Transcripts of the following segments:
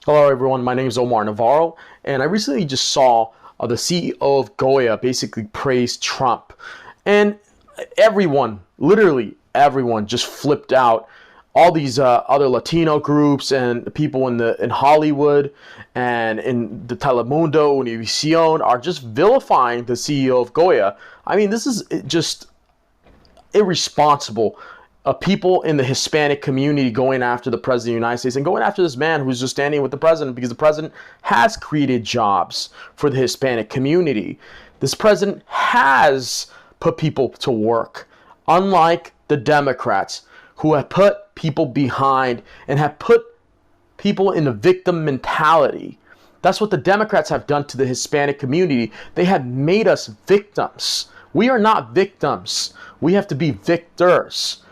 Hello, everyone. My name is Omar Navarro, and I recently just saw the CEO of GOYA basically praise Trump. And everyone, literally everyone, just flipped out. All these other Latino groups and people in Hollywood and in the Telemundo, Univision are just vilifying the CEO of GOYA. I mean, this is just irresponsible. People in the Hispanic community going after the president of the United States and going after this man who's just standing with the president because the president has created jobs for the Hispanic community. This president has put people to work, unlike the Democrats who have put people behind and have put people in the victim mentality. That's what the Democrats have done to the Hispanic community. They have made us victims. We are not victims. We have to be victors.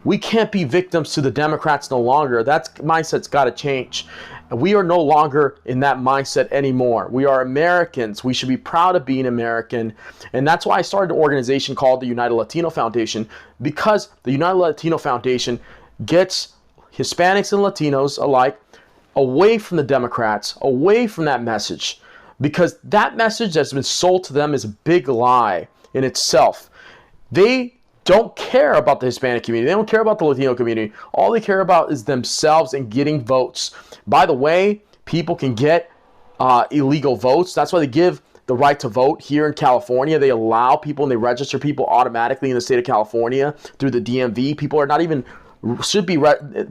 We can't be victims to the Democrats no longer. That mindset's got to change. And we are no longer in that mindset anymore. We are Americans. We should be proud of being American. And that's why I started an organization called the United Latino Foundation, because the United Latino Foundation gets Hispanics and Latinos alike away from the Democrats, away from that message. Because that message that's been sold to them is a big lie in itself. They don't care about the Hispanic community. They don't care about the Latino community. All they care about is themselves and getting votes. By the way, people can get illegal votes. That's why they give the right to vote here in California. They allow people and they register people automatically in the state of California through the DMV. People are not even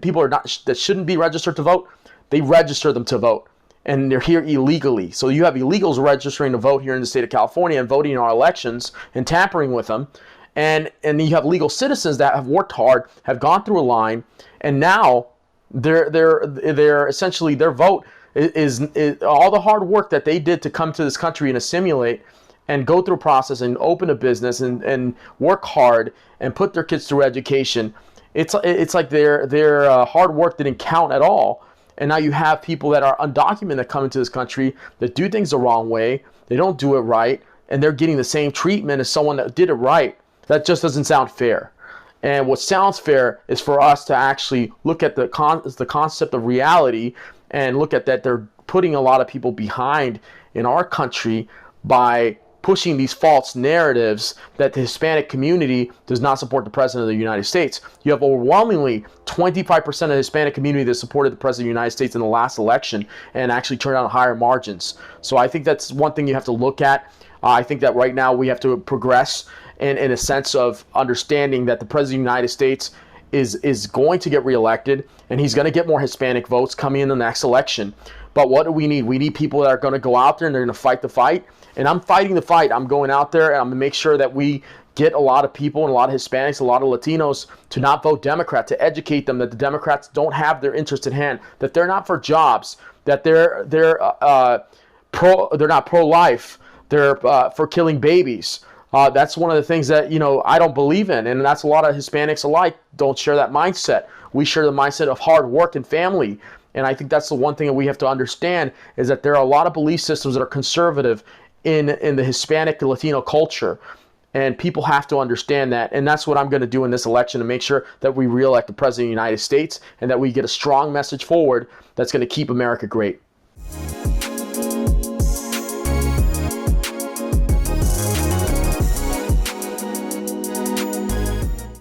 people are not that shouldn't be registered to vote. They register them to vote, and they're here illegally. So you have illegals registering to vote here in the state of California and voting in our elections and tampering with them. And you have legal citizens that have worked hard, have gone through a line, and now they're essentially their vote is all the hard work that they did to come to this country and assimilate and go through a process and open a business and work hard and put their kids through education. It's like their hard work didn't count at all. And now you have people that are undocumented that come into this country that do things the wrong way. They don't do it right, and they're getting the same treatment as someone that did it right. That just doesn't sound fair. And what sounds fair is for us to actually look at the concept of reality and look at that they're putting a lot of people behind in our country by pushing these false narratives that the Hispanic community does not support the president of the United States. You have overwhelmingly 25% of the Hispanic community that supported the president of the United States in the last election and actually turned out higher margins. So I think that's one thing you have to look at. I think that right now we have to progress in a sense of understanding that the president of the United States is going to get reelected, and he's going to get more Hispanic votes coming in the next election. But what do we need? We need people that are going to go out there and they're going to fight the fight. And I'm fighting the fight. I'm going out there and I'm going to make sure that we get a lot of people and a lot of Hispanics, a lot of Latinos to not vote Democrat, to educate them that the Democrats don't have their interest at hand, that they're not for jobs, that they're not pro-life, they're for killing babies. That's one of the things that, I don't believe in. And that's a lot of Hispanics alike don't share that mindset. We share the mindset of hard work and family. And I think that's the one thing that we have to understand is that there are a lot of belief systems that are conservative in the Hispanic and Latino culture. And people have to understand that. And that's what I'm going to do in this election to make sure that we reelect the president of the United States and that we get a strong message forward that's going to keep America great.